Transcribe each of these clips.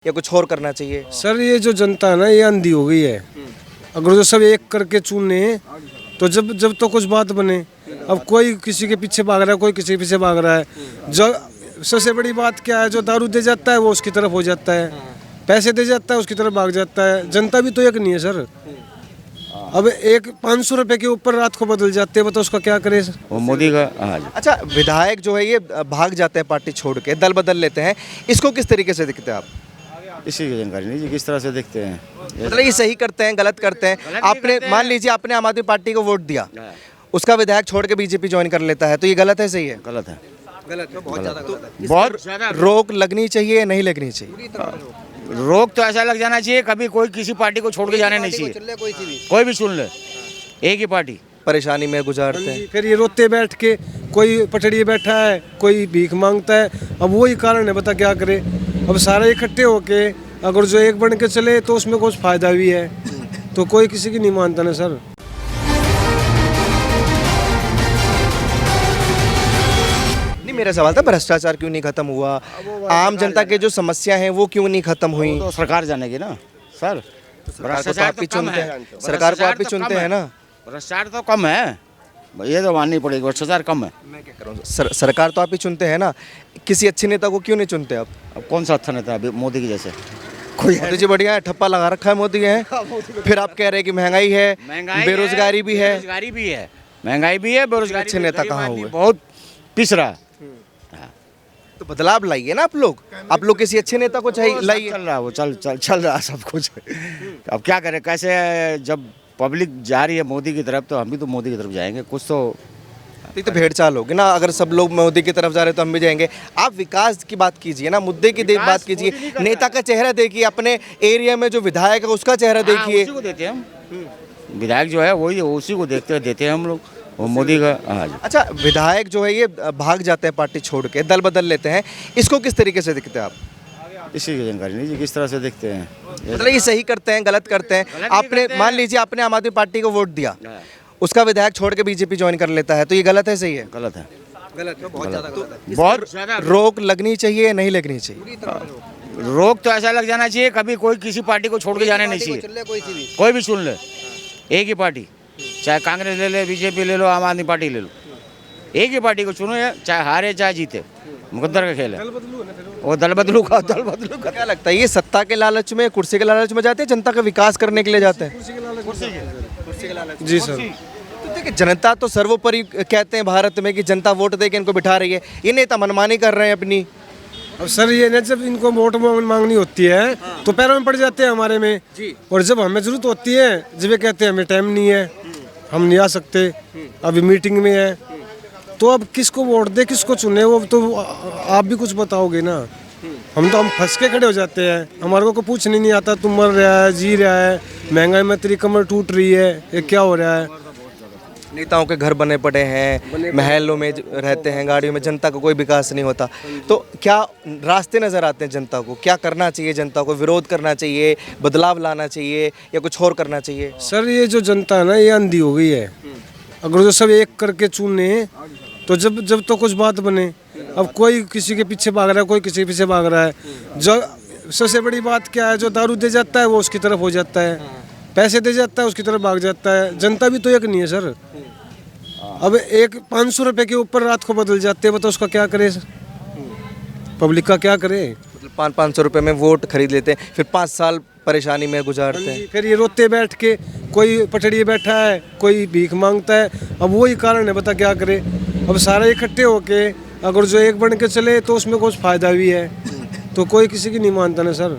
या कुछ और करना चाहिए? सर ये जो जनता है ना ये अंधी हो गई है। अगर जो सब एक करके चुने तो जब जब तो कुछ बात बने। अब कोई किसी के पीछे भाग रहा है, कोई किसी के पीछे भाग रहा है। जो सबसे बड़ी बात क्या है, जो दारू दे जाता है वो उसकी तरफ हो जाता है, पैसे दे जाता है उसकी तरफ भाग जाता है। जनता भी तो एक नहीं है सर। अब एक 500 रुपए के ऊपर रात को बदल जाते हैं, बताओ उसका क्या करे सर? वो मोदी का। अच्छा, विधायक जो है ये भाग जाते हैं पार्टी छोड़ के, दल बदल लेते हैं, इसको किस तरीके से देखते हैं आप? इसी की जानकारी नहीं जी, किस तरह से देखते हैं। मतलब ये सही करते हैं, गलत करते हैं? आपने मान लीजिए आपने आम आदमी पार्टी को वोट दिया, उसका विधायक छोड़ के बीजेपी ज्वाइन कर लेता है, तो ये गलत है सही है? गलत है, गलत है, बहुत ज्यादा गलत है। बहुत ज्यादा। रोक लगनी चाहिए या नहीं लगनी चाहिए? रोक तो ऐसा लग जाना चाहिए, कभी कोई किसी पार्टी को छोड़ के जाने नहीं चाहिए। कोई भी चुन ले, एक ही पार्टी। परेशानी में गुजारते हैं। फिर ये रोते बैठ के, कोई पटड़ी बैठा है, कोई भीख मांगता है। अब वही कारण है, बता क्या करे। अब सारे इकट्ठे होके अगर जो एक बन के चले तो उसमें कुछ फायदा भी है, तो कोई किसी की नहीं मानता ना सर। नहीं, मेरा सवाल था भ्रष्टाचार क्यों नहीं खत्म हुआ, आम जनता के जो समस्या हैं वो क्यों नहीं खत्म हुई? तो सरकार जानेगी ना सर। सरकार को तो आप ही चुनते हैं, सरकार को आप ही चुनते हैं ना। भ्रष्टाचार तो कम है, ये तो माननी पड़ेगी, भ्रष्टाचार कम है। मैं क्या कर रहा हूँ, सरकार तो आप ही चुनते हैं ना, किसी अच्छे नेता को क्यों नहीं चुनते आप? अब कौन सा अच्छा नेता है मोदी के जैसे? मोदी जी बढ़िया है, ठप्पा लगा रखा है मोदी है। फिर आप कह रहे हैं कि महंगाई है, बेरोजगारी भी है। बेरोजगारी भी है, महंगाई भी है, बेरोजगारी। अच्छे नेता कहाँ हुए? बहुत पिस रहा है। तो बदलाव लाइए ना आप लोग किसी अच्छे नेता को चाहिए, लाइए। चल रहा है वो, चल रहा है सब कुछ। अब क्या करें, कैसे जब पब्लिक जा रही है मोदी की तरफ, तो हम भी तो मोदी की तरफ जाएंगे। कुछ तो ये तो भेड़ चाल होगी ना, अगर सब लोग मोदी की तरफ जा रहे हैं तो हम भी जाएंगे। आप विकास की बात कीजिए ना, मुद्दे की बात कीजिए, नेता का चेहरा देखिए, अपने एरिया में जो विधायक है उसका चेहरा देखिए। उसी को देते हैं हम, विधायक जो है वही उसी को देते हैं हम लोग, वो मोदी का। अच्छा, विधायक जो है ये भाग जाते हैं पार्टी छोड़ के, दल बदल लेते हैं, इसको किस तरीके से देखते हैं आप? इसी की जानकारी नहीं जी, किस तरह से देखते हैं। मतलब ये सही करते हैं, गलत करते हैं? आपने मान लीजिए आपने आम आदमी पार्टी को वोट दिया, उसका विधायक छोड़ के बीजेपी ज्वाइन कर लेता है, तो ये गलत है सही है? गलत है, गलत है, बहुत ज्यादा गलत है। बहुत ज्यादा। रोक लगनी चाहिए या नहीं लगनी चाहिए? रोक तो ऐसा लग जाना चाहिए, कभी कोई किसी पार्टी को छोड़ के जाने नहीं चाहिए। कोई भी चुन ले, एक ही पार्टी, चाहे कांग्रेस ले ले, बीजेपी ले लो, आम आदमी पार्टी ले लो, एक ही पार्टी को चुनो, चाहे हारे चाहे जीते। मुकद्दर का खेल है वो, दल बदलू का। क्या लगता है ये सत्ता के लालच में, कुर्सी के लालच में जाते हैं, जनता का विकास करने के लिए जाते हैं? कुर्सी के लालच। जी सर। तो देखिए, जनता तो सर्वोपरि कहते हैं भारत में कि जनता वोट दे के इनको बिठा रही है, ये नेता मनमानी कर रहे हैं अपनी। अब सर ये ना, जब इनको वोट मांगनी होती है तो पैरों में पड़ जाते हैं हमारे में जी। और जब हमें जरूरत होती है, जब ये कहते हैं हमें टाइम नहीं है, हम नहीं आ सकते, अभी मीटिंग में है, तो अब किसको वोट दे, किसको चुने, वो तो आप भी कुछ बताओगे ना। हम फंस के खड़े हो जाते हैं, हमारे को पूछने नहीं आता, तुम मर रहा है, जी रहा है, महंगाई में तेरी कमर टूट रही है, ये क्या हो रहा है। नेताओं के घर बने पड़े हैं, महलों में रहते हैं, गाड़ियों में, जनता का कोई विकास नहीं होता। तो क्या रास्ते नज़र आते हैं जनता को? क्या करना चाहिए जनता को? विरोध करना चाहिए, बदलाव लाना चाहिए या कुछ और करना चाहिए? सर ये जो जनता है ना ये अंधी हो गई है। अगर जो सब एक करके चुने तो जब जब तो कुछ बात बने। अब कोई किसी के पीछे भाग रहा है, कोई किसी के पीछे भाग रहा है। जो सबसे बड़ी बात क्या है, जो दारू दे जाता है वो उसकी तरफ हो जाता है, पैसे दे जाता है उसकी तरफ भाग जाता है। जनता भी तो एक नहीं है सर। अब एक 500 रुपए के ऊपर रात को बदल जाते हैं, बताओ उसका क्या करे सर? पब्लिक का क्या करे? मतलब 500 रुपये में वोट खरीद लेते हैं, फिर 5 साल परेशानी में गुजारते हैं। फिर ये रोते बैठ के, कोई पटड़ी बैठा है, कोई भीख मांगता है। अब वही कारण है, बता क्या करे। अब सारे इकट्ठे होके अगर जो एक बन के चले तो उसमें कुछ फायदा भी है, तो कोई किसी की नहीं मानता ना सर।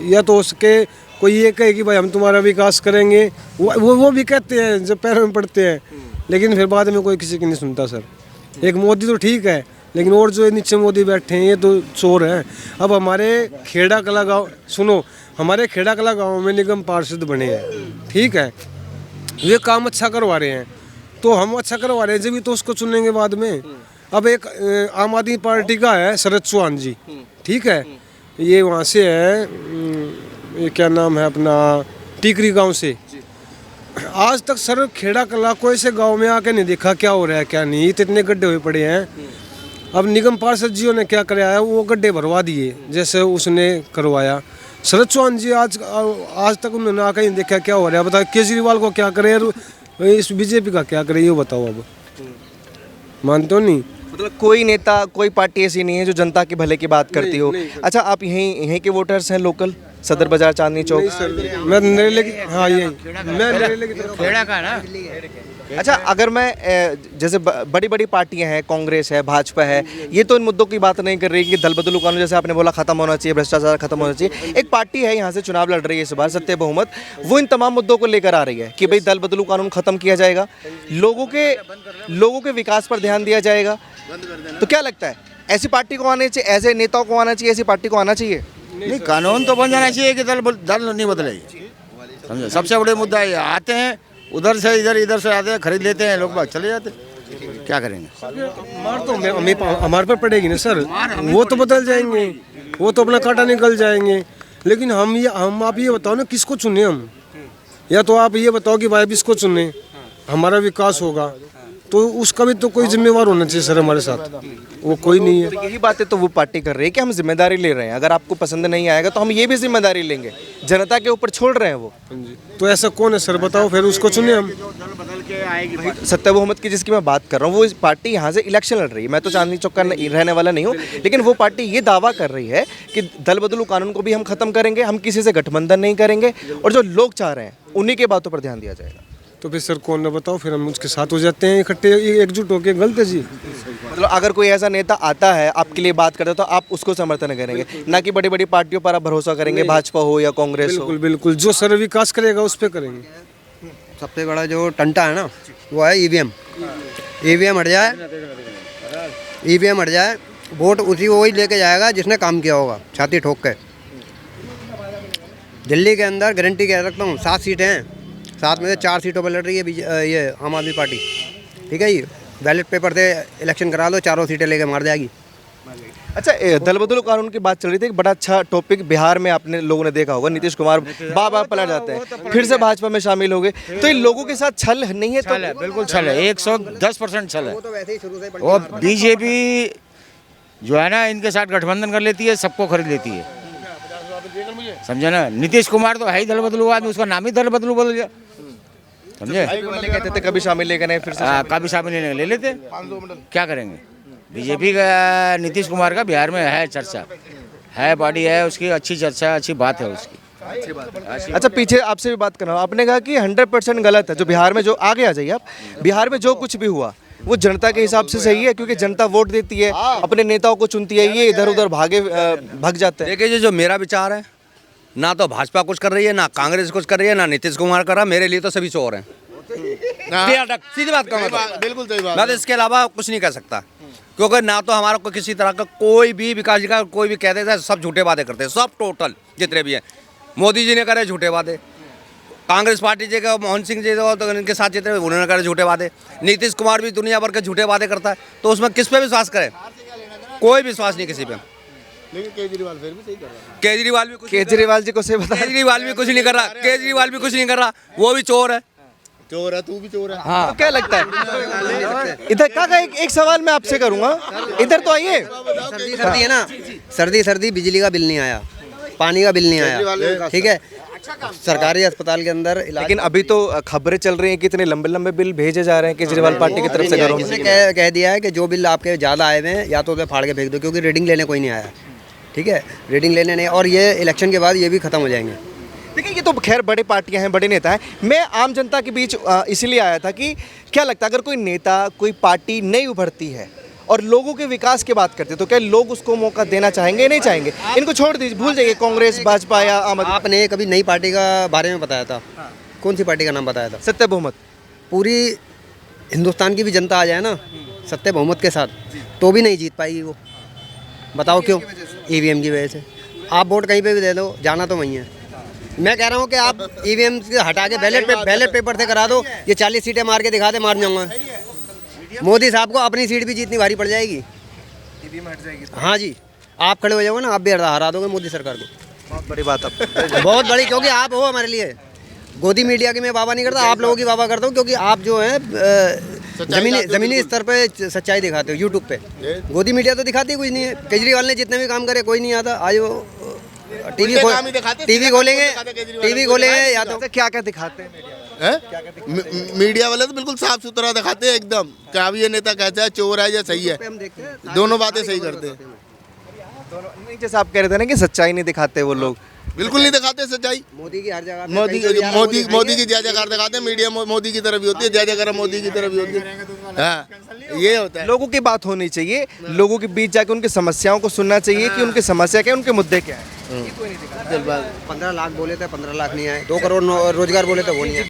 या तो उसके कोई ये कहे कि भाई हम तुम्हारा विकास करेंगे, वो भी कहते हैं जब पैरों में पड़ते हैं, लेकिन फिर बाद में कोई किसी की नहीं सुनता सर। एक मोदी तो ठीक है, लेकिन और जो नीचे मोदी बैठे हैं ये तो चोर हैं। अब हमारे खेड़ा कला गाँव, सुनो, हमारे खेड़ा कला गाँव में निगम पार्षद बने हैं, ठीक है, ये काम अच्छा करवा रहे हैं, तो हम अच्छा करवा रहे हैं जब भी तो उसको चुनेंगे बाद में। अब एक आम आदमी पार्टी का है शरद चौहान जी, ठीक है, ये वहाँ से है, ये क्या नाम है अपना, टीकरी गांव से। आज तक सर खेड़ा कला को ऐसे गांव में आके नहीं देखा क्या हो रहा है क्या नहीं, इतने गड्ढे हुए पड़े हैं। अब निगम पार्षद जियों ने क्या कराया, वो गड्ढे भरवा दिए जैसे उसने करवाया। शरद चौहान जी आज तक उन्होंने आकर नहीं देखा क्या हो रहा है। बताओ केजरीवाल को क्या करे और इस बीजेपी का क्या करे, ये बताओ। अब मानते हो नहीं, मतलब कोई नेता कोई पार्टी ऐसी नहीं है जो जनता के भले की बात करती हो। अच्छा, आप यहीं के वोटर्स हैं, लोकल सदर बाजार चांदनी चौक? मैं नरेले की, हाँ यही मैं नरेले की तरफ। खेड़ा का ना। अच्छा, अगर मैं जैसे बड़ी बड़ी पार्टियां हैं, कांग्रेस है, भाजपा है, ये तो इन मुद्दों की बात नहीं कर रही कि दल बदलू कानून जैसे आपने बोला खत्म होना चाहिए, भ्रष्टाचार खत्म होना चाहिए। एक पार्टी है यहाँ से चुनाव लड़ रही है इस बार सत्य बहुमत, वो इन तमाम मुद्दों को लेकर आ रही है कि भाई दल बदलू कानून खत्म किया जाएगा, लोगों के विकास पर ध्यान दिया जाएगा। तो क्या लगता है, ऐसी पार्टी को आने चाहिए, ऐसे नेताओं को आना चाहिए, ऐसी पार्टी को आना चाहिए? नहीं, कानून तो बन जाना चाहिए कि दल नहीं बदलेगी। समझे, सबसे बड़े मुद्दा ये आते हैं उधर से इधर से आते हैं, खरीद लेते हैं, लोग बाग चले जाते हैं, क्या करेंगे? मार तो हमारे पर पड़ेगी ना सर, वो तो बदल जाएंगे, वो तो अपना कांटा निकल जाएंगे। लेकिन हम आप ये बताओ ना किसको चुने हम, या तो आप ये बताओ कि भाई इसको चुने हमारा विकास होगा, तो उसका भी तो कोई जिम्मेवार होना चाहिए सर हमारे साथ, वो कोई नहीं है। तो यही बातें तो वो पार्टी कर रही है कि हम जिम्मेदारी ले रहे हैं, अगर आपको पसंद नहीं आएगा तो हम ये भी जिम्मेदारी लेंगे, जनता के ऊपर छोड़ रहे हैं वो। तो ऐसा कौन है सर बताओ, फिर उसको चुने हम। बदल के आएगी सत्य बहुमत की जिसकी मैं बात कर रहा हूँ, वो इस पार्टी यहाँ से इलेक्शन लड़ रही है। मैं तो चांदनी चौक का रहने वाला नहीं हूँ, लेकिन वो पार्टी ये दावा कर रही है कि दल बदलू कानून को भी हम खत्म करेंगे, हम किसी से गठबंधन नहीं करेंगे, और जो लोग चाह रहे हैं उन्हीं के बातों पर ध्यान दिया जाएगा। तो फिर सर कौन ना बताओ, फिर हम उसके साथ हो जाते हैं इकट्ठे एकजुट होके। गलत है जी। मतलब अगर कोई ऐसा नेता आता है आपके लिए बात करता है तो आप उसको समर्थन करेंगे, ना कि बड़ी बड़ी पार्टियों पर आप भरोसा करेंगे, भाजपा हो या कांग्रेस हो? बिल्कुल बिल्कुल, जो सर विकास करेगा उस पर करेंगे। सबसे बड़ा जो टंटा है ना वो है ईवीएम। ईवीएम हट जाए, ईवीएम हट जाए, वोट उसी को वही लेके जाएगा जिसने काम किया होगा, छाती ठोक के। दिल्ली के अंदर गारंटी कह रखता हूँ 7 सीटें हैं, 7 में से 4 सीटों पर लड़ रही है ये आम आदमी पार्टी। ठीक है, ये बैलेट पेपर से इलेक्शन करा लो, 4 सीटें लेके मार जाएगी। अच्छा, दल बदलू कानून की बात चल रही थी, एक बड़ा अच्छा टॉपिक बिहार में आपने लोगों ने देखा होगा, नीतीश कुमार बार पलट जाते हैं, फिर से भाजपा में शामिल हो गए, तो इन लोगों के साथ छल नहीं है? तो छल है, बिल्कुल छल है, 110% छल है। वो तो वैसे ही शुरू से वो बीजेपी जो है ना, इनके साथ गठबंधन कर लेती है, सबको खरीद लेती है, समझे ना। नीतीश कुमार तो है ही दल बदलू आदमी, उसका नाम ही दल बदलू बदल गया, समझे। वाले कहते थे कभी शामिल लेकर नहीं, फिर से कभी शामिल ले लेते, क्या करेंगे। बीजेपी का नीतीश कुमार का बिहार में है चर्चा, है बॉडी है उसकी, अच्छी चर्चा, अच्छी बात है उसकी। अच्छा, पीछे आपसे भी बात करना, आपने कहा कि 100% गलत है जो बिहार में जो आगे आ जाइए आप, बिहार में जो कुछ भी हुआ वो जनता के हिसाब से सही है, क्योंकि जनता वोट देती है, अपने नेताओं को चुनती है, ये इधर उधर भाग जाते हैं। देखिए, जो मेरा विचार है, ना तो भाजपा कुछ कर रही है, ना कांग्रेस कुछ कर रही है, ना नीतीश कुमार कर रहा। मेरे लिए तो सभी चोर हैं, सीधी बात कहूँगा, बिल्कुल सही बात। मैं तो इसके अलावा कुछ नहीं कह सकता, क्योंकि ना तो हमारा कोई किसी तरह का कोई भी विकास का कोई भी कहते थे, सब झूठे वादे करते हैं, सब टोटल जितने भी हैं। मोदी जी ने करे झूठे वादे, कांग्रेस पार्टी जी का मोहन सिंह जी तो इनके साथ जितने उन्होंने करे झूठे वादे, नीतीश कुमार भी दुनिया भर के झूठे वादे करता है, तो उसमें किस पे विश्वास करें? कोई विश्वास नहीं किसी पे। लेकिन केजरीवाल फिर भी सही कर रहा है। केजरीवाल जी को से बता, केजरीवाल भी कुछ नहीं कर रहा, केजरीवाल भी कुछ नहीं कर रहा, वो भी चोर है। चोर है, तू भी चोर है। हाँ, तो क्या लगता है इधर का एक सवाल मैं आपसे करूंगा, इधर तो आइए। सर्दी है ना, सर्दी बिजली का बिल नहीं आया, पानी का बिल नहीं आया, ठीक है। सरकारी अस्पताल के अंदर लेकिन अभी तो खबरें चल रही हैं कि इतने लंबे लंबे बिल भेजे जा रहे हैं केजरीवाल पार्टी की तरफ से घरों में। इसने कह दिया है कि जो बिल आपके ज़्यादा आए हुए हैं या तो उसे फाड़ के फेंक दो, क्योंकि रीडिंग लेने कोई नहीं आया, ठीक है, रीडिंग लेने नहीं। और ये इलेक्शन के बाद ये भी खत्म हो जाएंगे। देखिए, ये तो खैर बड़े पार्टियां हैं, बड़े नेता हैं, मैं आम जनता के बीच इसलिए आया था कि क्या लगता है अगर कोई नेता कोई पार्टी नहीं उभरती है और लोगों के विकास की बात करते हैं तो क्या लोग उसको मौका देना चाहेंगे, नहीं चाहेंगे? इनको छोड़ दीजिए, भूल जाइए कांग्रेस भाजपा या आम आदमी। आपने कभी नई पार्टी का बारे में बताया था, कौन सी पार्टी का नाम बताया था? सत्य बहुमत। पूरी हिंदुस्तान की भी जनता आ जाए ना सत्य बहुमत के साथ, तो भी नहीं जीत पाएगी वो। बताओ क्यों? ईवीएम की वजह से। आप वोट कहीं पे भी दे दो, जाना तो वहीं है। मैं कह रहा हूँ कि आप ईवीएम से हटा के बैलेट पेपर से करा दो, ये 40 सीटें मार के दिखा दे, मार जाऊँगा। मोदी साहब को अपनी सीट भी जीतनी भारी पड़ जाएगी। हाँ जी, आप खड़े हो जाओगे ना, आप भी हरा दोगे मोदी सरकार को। बहुत बड़ी बात आप बहुत बड़ी, क्योंकि आप हो हमारे लिए। गोदी मीडिया की मैं वाह नहीं करता, आप लोगों की वाह करता हूँ, क्योंकि आप जो हैं जमीनी स्तर पे सच्चाई दिखाते हो यूट्यूब पे। गोदी मीडिया तो दिखाती कुछ नहीं है। केजरीवाल ने जितने भी काम करे कोई नहीं आता। आज वो टीवी खोलेंगे या तो क्या क्या दिखाते हैं मीडिया हैं? मीडिया वाले तो बिल्कुल साफ सुथरा दिखाते हैं एकदम, क्या अब ये नेता कैसा है, चोर है या सही है, हम देखते हैं दोनों बातें सही करते हैं। नहीं, जैसे आप कह रहे थे ना कि सच्चाई नहीं दिखाते वो लोग, बिल्कुल नहीं दिखाते सच्चाई। मोदी की हर जगह पे मोदी कहीं पे भी मोदी की जय जयकार दिखाते हैं। मीडिया मोदी की तरफ ही होती है, जय जयकार मोदी की तरफ ही होती है। हाँ, ये होता है। लोगों की बात होनी चाहिए, लोगों के बीच जाके उनकी समस्याओं को सुनना चाहिए कि उनकी समस्या क्या है, उनके मुद्दे क्या है। 15 लाख बोले थे, 15 लाख नहीं आए। 2 करोड़ रोजगार बोले थे, वो नहीं आए।